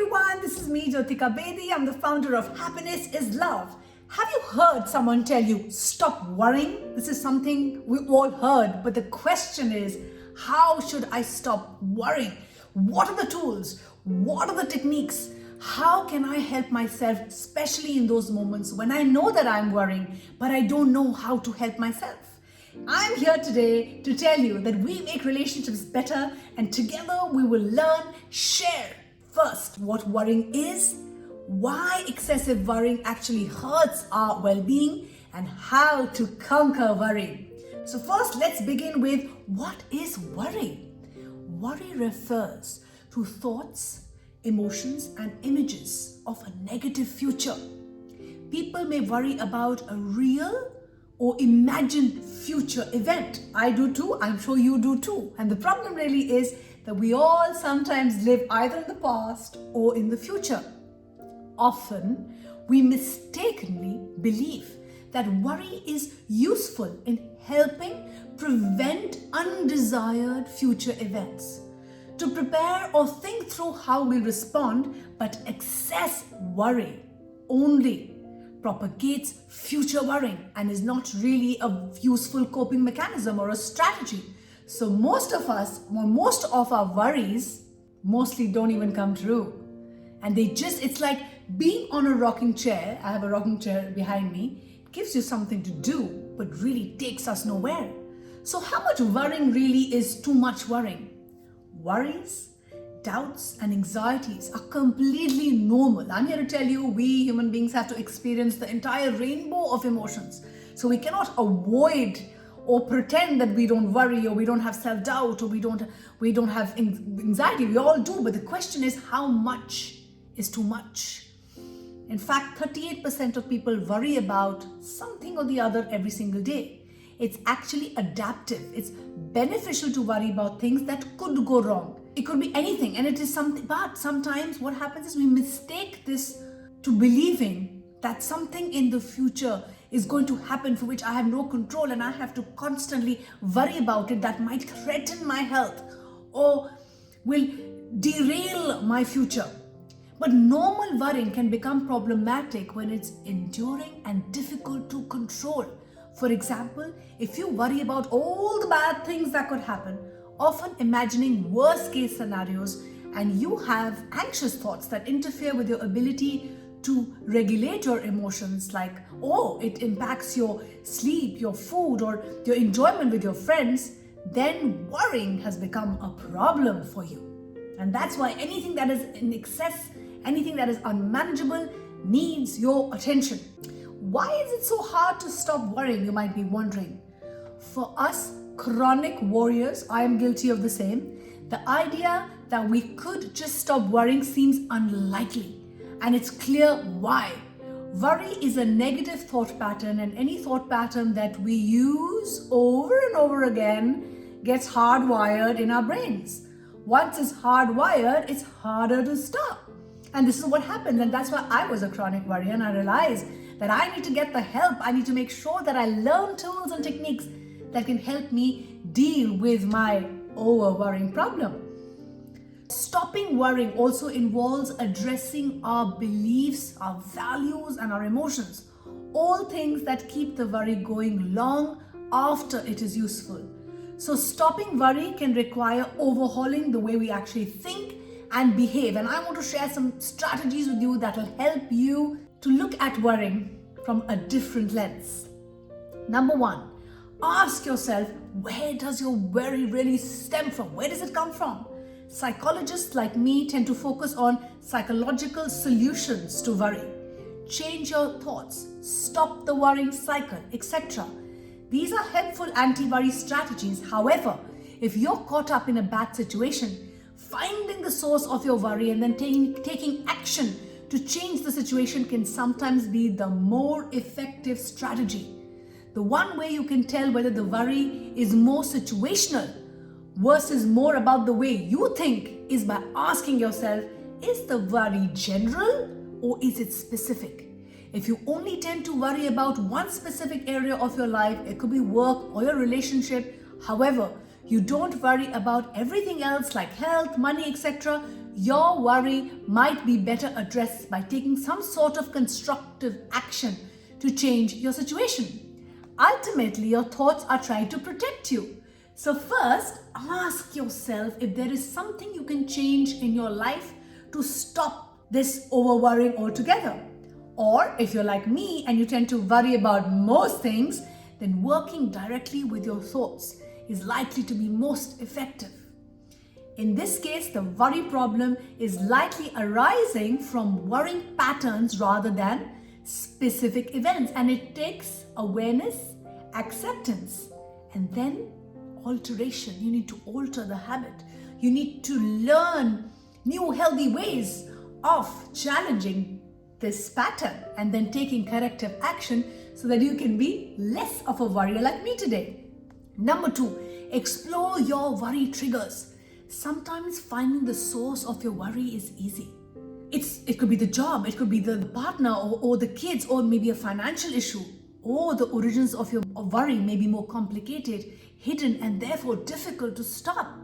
everyone, this is me, Jyotika Bedi. I'm the founder of Happiness is Love. Have you heard someone tell you, stop worrying? This is something we all heard, but the question is, how should I stop worrying? What are the tools? What are the techniques? How can I help myself, especially in those moments when I know that I'm worrying, but I don't know how to help myself? I'm here today to tell you that we make relationships better, and together we will learn, share first what worrying is, why excessive worrying actually hurts our well-being, and how to conquer worry. So first, let's begin with what is worry? Worry refers to thoughts, emotions, and images of a negative future. People may worry about a real or imagined future event. I do too, I'm sure you do too. And the problem really is that we all sometimes live either in the past or in the future. Often, we mistakenly believe that worry is useful in helping prevent undesired future events, to prepare or think through how we respond, but excess worry only propagates future worrying and is not really a useful coping mechanism or a strategy. So most of our worries mostly don't even come true. And it's like being on a rocking chair. I have a rocking chair behind me. It gives you something to do, but really takes us nowhere. So how much worrying really is too much worrying? Worries, doubts, and anxieties are completely normal. I'm here to tell you, we human beings have to experience the entire rainbow of emotions. So we cannot avoid or pretend that we don't worry, or we don't have self-doubt, or we don't have anxiety. We all do, but the question is, how much is too much? In fact, 38% of people worry about something or the other every single day. It's actually adaptive. It's beneficial to worry about things that could go wrong. It could be anything, and it is something, but sometimes what happens is we mistake this to believing that something in the future is going to happen for which I have no control, and I have to constantly worry about it, that might threaten my health or will derail my future. But normal worrying can become problematic when it's enduring and difficult to control. For example, if you worry about all the bad things that could happen, often imagining worst case scenarios, and you have anxious thoughts that interfere with your ability to regulate your emotions, like, it impacts your sleep, your food, or your enjoyment with your friends, then worrying has become a problem for you. And that's why anything that is in excess, anything that is unmanageable, needs your attention. Why is it so hard to stop worrying, you might be wondering? For us chronic warriors, I am guilty of the same, the idea that we could just stop worrying seems unlikely. And it's clear why. Worry is a negative thought pattern, and any thought pattern that we use over and over again gets hardwired in our brains. Once it's hardwired, it's harder to stop. And this is what happens, and that's why I was a chronic worrier, and I realized that I need to get the help. I need to make sure that I learn tools and techniques that can help me deal with my over-worrying problem. Stopping worrying also involves addressing our beliefs, our values, and our emotions, all things that keep the worry going long after it is useful. So stopping worry can require overhauling the way we actually think and behave. And I want to share some strategies with you that will help you to look at worrying from a different lens. Number one, ask yourself, where does your worry really stem from? Where does it come from? Psychologists like me tend to focus on psychological solutions to worry. Change your thoughts, stop the worrying cycle, etc. These are helpful anti-worry strategies. However, if you're caught up in a bad situation, finding the source of your worry and then taking action to change the situation can sometimes be the more effective strategy. The one way you can tell whether the worry is more situational versus more about the way you think is by asking yourself, is the worry general or is it specific? If you only tend to worry about one specific area of your life, it could be work or your relationship, however, you don't worry about everything else like health, money, etc., your worry might be better addressed by taking some sort of constructive action to change your situation. Ultimately, your thoughts are trying to protect you. So first, ask yourself if there is something you can change in your life to stop this over-worrying altogether. Or if you're like me and you tend to worry about most things, then working directly with your thoughts is likely to be most effective. In this case, the worry problem is likely arising from worrying patterns rather than specific events, and it takes awareness, acceptance, and then alteration. You need to alter the habit. You need to learn new healthy ways of challenging this pattern and then taking corrective action so that you can be less of a worrier like me today. Number 2, explore your worry triggers. Sometimes finding the source of your worry is easy. It could be the job, it could be the partner or the kids, or maybe a financial issue, or the origins of your worry may be more complicated, hidden, and therefore difficult to stop.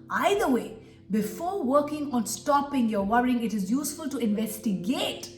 Either way, before working on stopping your worrying, it is useful to investigate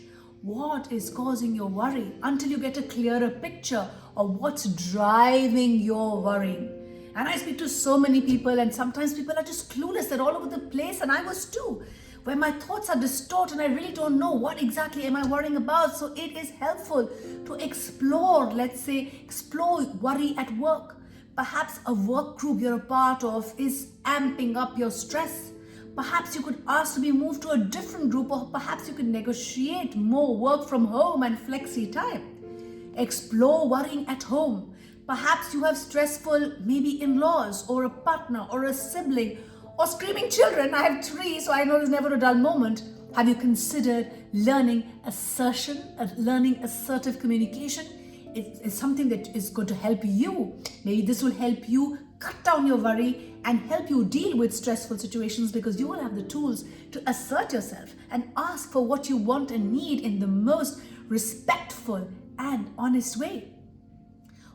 what is causing your worry until you get a clearer picture of what's driving your worrying. And I speak to so many people, and sometimes people are just clueless. They're all over the place, and I was too, where my thoughts are distorted and I really don't know what exactly am I worrying about. So it is helpful to explore, explore worry at work. Perhaps a work group you're a part of is amping up your stress. Perhaps you could ask to be moved to a different group, or perhaps you could negotiate more work from home and flexi time. Explore worrying at home. Perhaps you have stressful, maybe in-laws, or a partner, or a sibling, or screaming children. I have 3, so I know there's never a dull moment. Have you considered learning assertion, learning assertive communication? It's something that is going to help you. Maybe this will help you cut down your worry and help you deal with stressful situations, because you will have the tools to assert yourself and ask for what you want and need in the most respectful and honest way.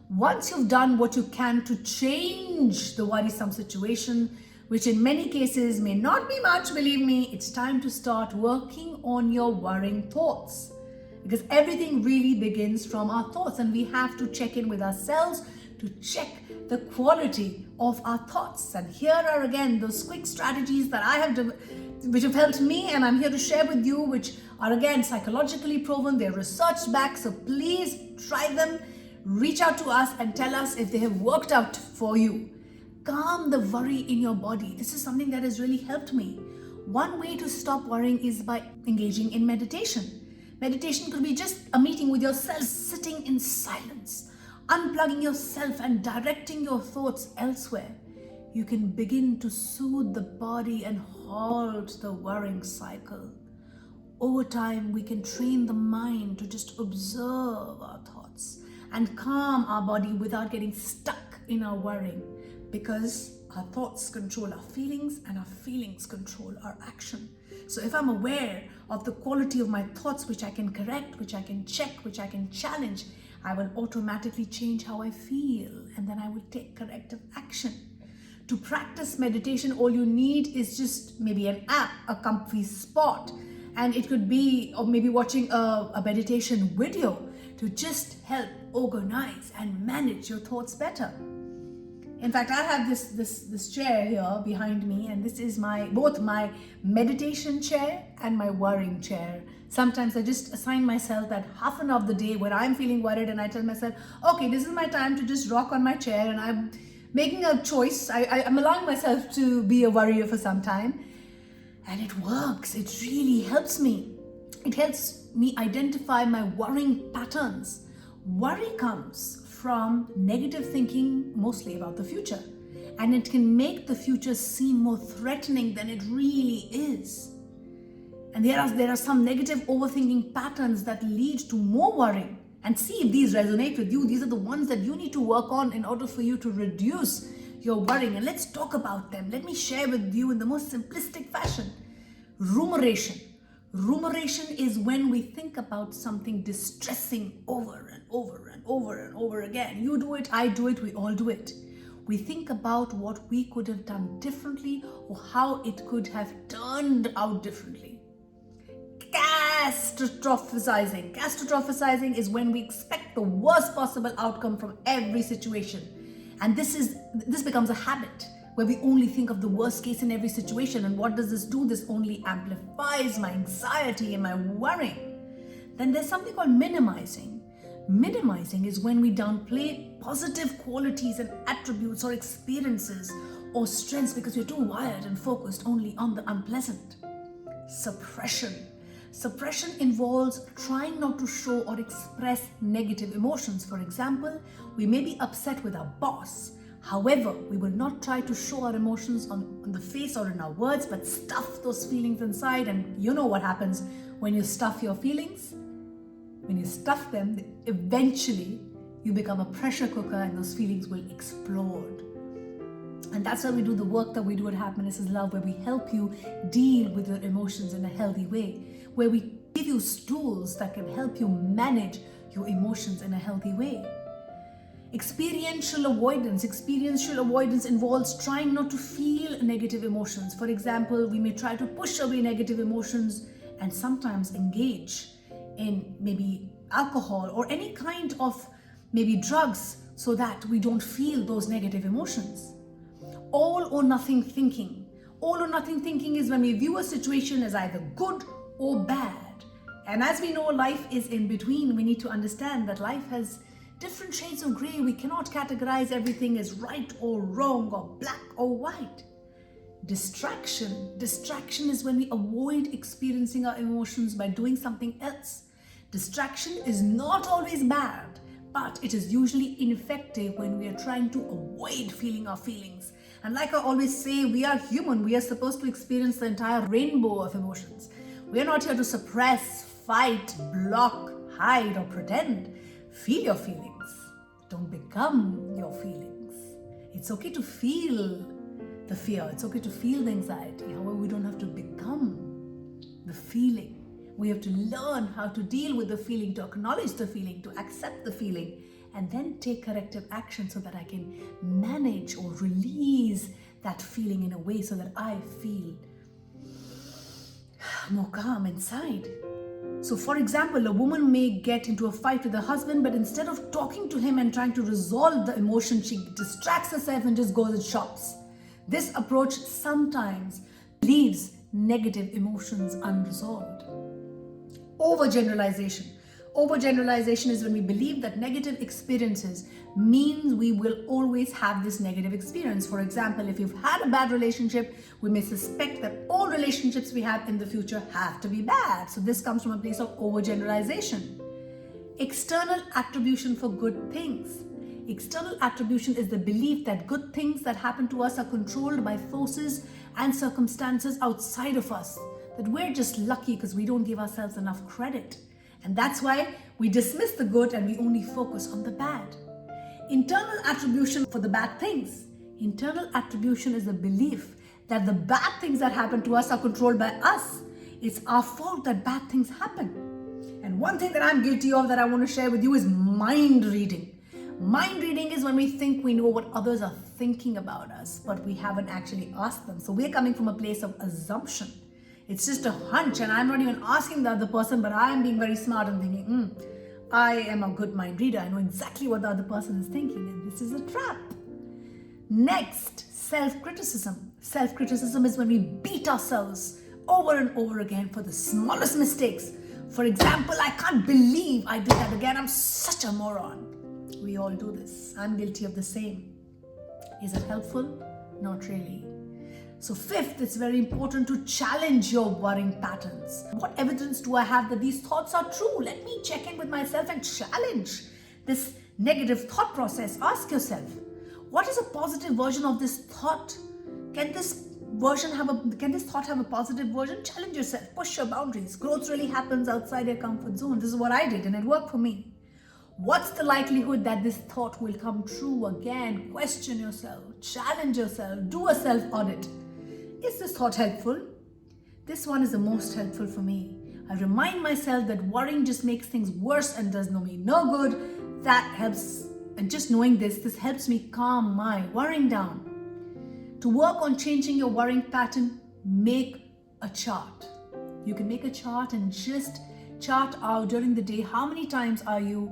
Once you've done what you can to change the worrisome situation, which in many cases may not be much, believe me, it's time to start working on your worrying thoughts. Because everything really begins from our thoughts, and we have to check in with ourselves to check the quality of our thoughts. And here are again those quick strategies that I have which have helped me, and I'm here to share with you, which are again psychologically proven, they're research backed, so please try them. Reach out to us and tell us if they have worked out for you. Calm the worry in your body. This is something that has really helped me. One way to stop worrying is by engaging in meditation. Meditation could be just a meeting with yourself, sitting in silence, unplugging yourself and directing your thoughts elsewhere. You can begin to soothe the body and halt the worrying cycle. Over time, we can train the mind to just observe our thoughts and calm our body without getting stuck in our worrying, because our thoughts control our feelings and our feelings control our action. So if I'm aware of the quality of my thoughts, which I can correct, which I can check, which I can challenge, I will automatically change how I feel, and then I will take corrective action. To practice meditation, all you need is just maybe an app, a comfy spot, and it could be, or maybe watching a meditation video to just help organize and manage your thoughts better. In fact, I have this chair here behind me, and this is both my meditation chair and my worrying chair. Sometimes I just assign myself that half an hour of the day where I'm feeling worried, and I tell myself, okay, this is my time to just rock on my chair, and I'm making a choice. I'm allowing myself to be a worrier for some time, and it works. It really helps me. It helps me identify my worrying patterns. Worry comes from negative thinking, mostly about the future, and it can make the future seem more threatening than it really is. And there are some negative overthinking patterns that lead to more worrying. And see if these resonate with you. These are the ones that you need to work on in order for you to reduce your worrying. And let's talk about them. Let me share with you in the most simplistic fashion. Rumoration. Rumoration is when we think about something distressing over and over and over and over again. You do it, I do it, we all do it. We think about what we could have done differently or how it could have turned out differently. Castrotrophizing. Castrotrophizing is when we expect the worst possible outcome from every situation. And this becomes a habit where we only think of the worst case in every situation. And what does this do? This only amplifies my anxiety and my worrying. Then there's something called minimizing. Minimizing is when we downplay positive qualities and attributes or experiences or strengths because we're too wired and focused only on the unpleasant. Suppression. Suppression involves trying not to show or express negative emotions. For example, we may be upset with our boss. However, we will not try to show our emotions on the face or in our words, but stuff those feelings inside. And you know what happens when you stuff your feelings? When you stuff them, eventually you become a pressure cooker and those feelings will explode. And that's why we do the work that we do at Happiness is Love, where we help you deal with your emotions in a healthy way, where we give you tools that can help you manage your emotions in a healthy way. Experiential avoidance. Experiential avoidance involves trying not to feel negative emotions. For example, we may try to push away negative emotions and sometimes engage in maybe alcohol or any kind of maybe drugs so that we don't feel those negative emotions. All or nothing thinking. All or nothing thinking is when we view a situation as either good or bad. And as we know, life is in between. We need to understand that life has different shades of gray. We cannot categorize everything as right or wrong or black or white. Distraction. Distraction is when we avoid experiencing our emotions by doing something else. Distraction is not always bad, but it is usually ineffective when we are trying to avoid feeling our feelings. And like I always say, we are human. We are supposed to experience the entire rainbow of emotions. We are not here to suppress, fight, block, hide, or pretend. Feel your feelings. Don't become your feelings. It's okay to feel the fear. It's okay to feel the anxiety. However, we don't have to become the feeling. We have to learn how to deal with the feeling, to acknowledge the feeling, to accept the feeling, and then take corrective action so that I can manage or release that feeling in a way so that I feel more calm inside. So for example, a woman may get into a fight with her husband, but instead of talking to him and trying to resolve the emotion, she distracts herself and just goes and shops. This approach sometimes leaves negative emotions unresolved. Overgeneralization. Overgeneralization is when we believe that negative experiences means we will always have this negative experience. For example, if you've had a bad relationship, we may suspect that all relationships we have in the future have to be bad. So this comes from a place of overgeneralization. External attribution for good things. External attribution is the belief that good things that happen to us are controlled by forces and circumstances outside of us, that we're just lucky because we don't give ourselves enough credit. And that's why we dismiss the good and we only focus on the bad. Internal attribution for the bad things. Internal attribution is the belief that the bad things that happen to us are controlled by us. It's our fault that bad things happen. And one thing that I'm guilty of that I want to share with you is mind reading. Mind reading is when we think we know what others are thinking about us, but we haven't actually asked them. So we're coming from a place of assumption. It's just a hunch, and I'm not even asking the other person, but I am being very smart and thinking, I am a good mind reader. I know exactly what the other person is thinking, and this is a trap. Next, self-criticism. Self-criticism is when we beat ourselves over and over again for the smallest mistakes. For example, I can't believe I did that again. I'm such a moron. We all do this. I'm guilty of the same. Is it helpful? Not really. So fifth, it's very important to challenge your worrying patterns. What evidence do I have that these thoughts are true? Let me check in with myself and challenge this negative thought process. Ask yourself, what is a positive version of this thought? Can this thought have a positive version? Challenge yourself, push your boundaries. Growth really happens outside your comfort zone. This is what I did and it worked for me. What's the likelihood that this thought will come true again? Question yourself, challenge yourself, do a self-audit. Is this thought helpful? This one is the most helpful for me. I remind myself that worrying just makes things worse and does me no good. That helps And just knowing this helps me calm my worrying down. To work on changing your worrying pattern, make a chart. You can make a chart and just chart out during the day how many times are you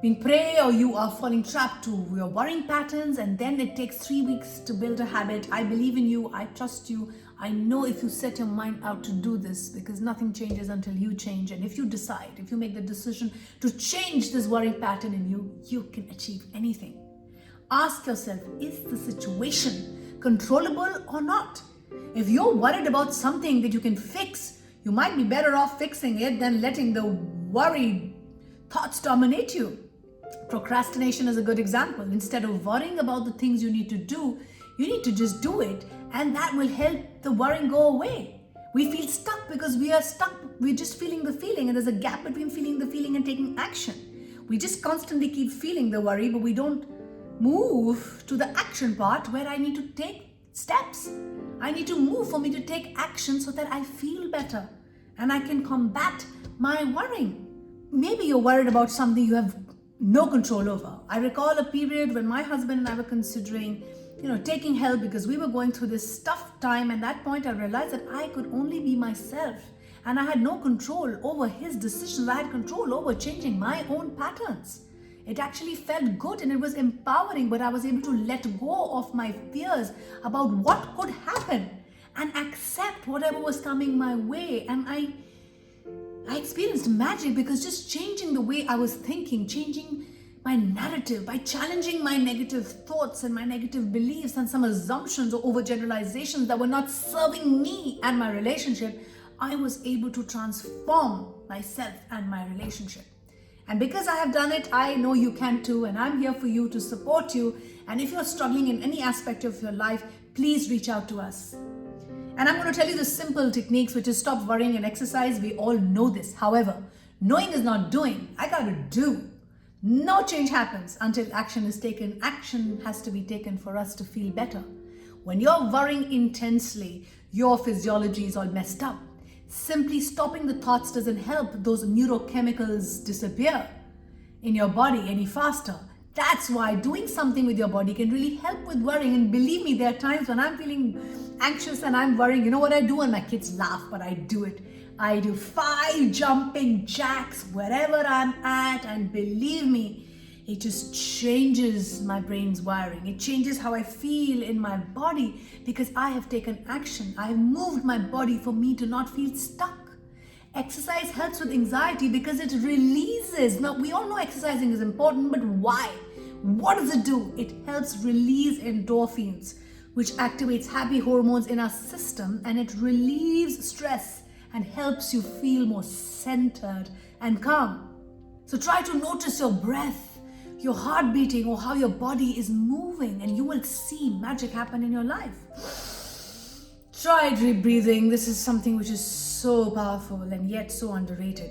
being prey or you are falling trapped to your worrying patterns, and then it takes 3 weeks to build a habit. I believe in you. I trust you. I know if you set your mind out to do this, because nothing changes until you change. And if you decide, if you make the decision to change this worrying pattern in you, you can achieve anything. Ask yourself, is the situation controllable or not? If you're worried about something that you can fix, you might be better off fixing it than letting the worried thoughts dominate you. Procrastination is a good example. Instead of worrying about the things you need to do, you need to just do it, and that will help the worrying go away. We feel stuck because we are stuck. We're just feeling the feeling, and there's a gap between feeling the feeling and taking action. We just constantly keep feeling the worry, but we don't move to the action part where I need to take steps. I need to move for me to take action so that I feel better and I can combat my worrying. Maybe you're worried about something you have no control over. I recall a period when my husband and I were considering, taking help because we were going through this tough time. And at that point, I realized that I could only be myself and I had no control over his decisions. I had control over changing my own patterns. It actually felt good and it was empowering, but I was able to let go of my fears about what could happen and accept whatever was coming my way. And I experienced magic because just changing the way I was thinking, changing my narrative by challenging my negative thoughts and my negative beliefs and some assumptions or overgeneralizations that were not serving me and my relationship, I was able to transform myself and my relationship. And because I have done it, I know you can too, and I'm here for you to support you. And if you're struggling in any aspect of your life, please reach out to us. And I'm going to tell you the simple techniques, which is stop worrying and exercise. We all know this. However, knowing is not doing. I got to do. No change happens until action is taken. Action has to be taken for us to feel better. When you're worrying intensely, your physiology is all messed up. Simply stopping the thoughts doesn't help those neurochemicals disappear in your body any faster. That's why doing something with your body can really help with worrying. And believe me, there are times when I'm feeling anxious and I'm worrying. You know what I do? And my kids laugh, but I do it. I do 5 jumping jacks wherever I'm at. And believe me, it just changes my brain's wiring. It changes how I feel in my body because I have taken action. I have moved my body for me to not feel stuck. Exercise helps with anxiety because it releases. Now, we all know exercising is important, but why? What does it do? It helps release endorphins, which activates happy hormones in our system, and it relieves stress and helps you feel more centered and calm. So try to notice your breath, your heart beating, or how your body is moving, and you will see magic happen in your life. Try deep breathing. This is something which is so powerful and yet so underrated.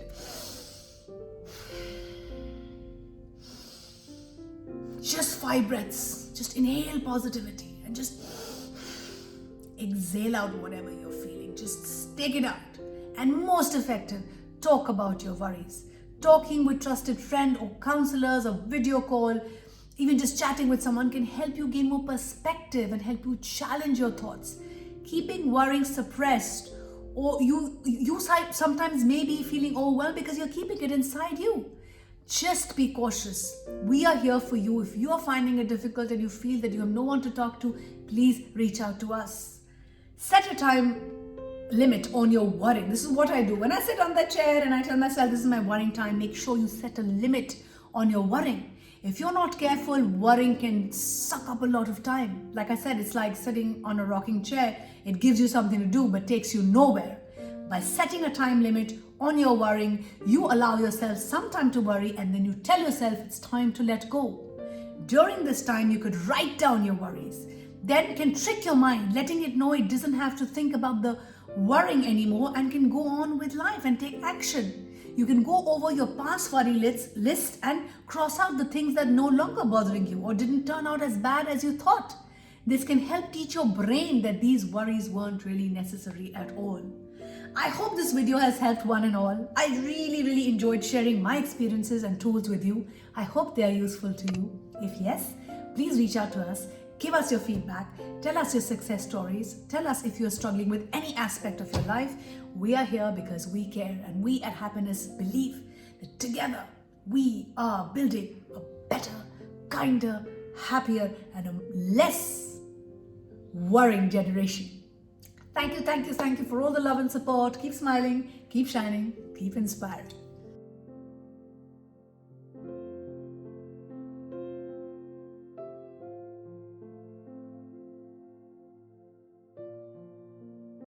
Just 5 breaths. Just inhale positivity and just exhale out whatever you're feeling. Just take it out. And most effective, talk about your worries. Talking with trusted friend or counselors or video call, even just chatting with someone can help you gain more perspective and help you challenge your thoughts. Keeping worrying suppressed, or you sometimes may be feeling overwhelmed because you're keeping it inside you. Just be cautious. We are here for you. If you are finding it difficult and you feel that you have no one to talk to, please reach out to us. Set a time limit on your worrying. This is what I do. When I sit on the chair and I tell myself this is my worrying time, make sure you set a limit on your worrying. If you're not careful, worrying can suck up a lot of time. Like I said, it's like sitting on a rocking chair. It gives you something to do but takes you nowhere. By setting a time limit on your worrying, you allow yourself some time to worry, and then you tell yourself it's time to let go. During this time, you could write down your worries. Then can trick your mind, letting it know it doesn't have to think about the worrying anymore and can go on with life and take action. You can go over your past worry list and cross out the things that no longer bothering you or didn't turn out as bad as you thought. This can help teach your brain that these worries weren't really necessary at all. I hope this video has helped one and all. I really enjoyed sharing my experiences and tools with you. I hope they are useful to you. If yes, please reach out to us. Give us your feedback. Tell us your success stories. Tell us if you're struggling with any aspect of your life. We are here because we care, and we at Happiness believe that together we are building a better, kinder, happier, and a less worrying generation. Thank you for all the love and support. Keep smiling, keep shining, keep inspired.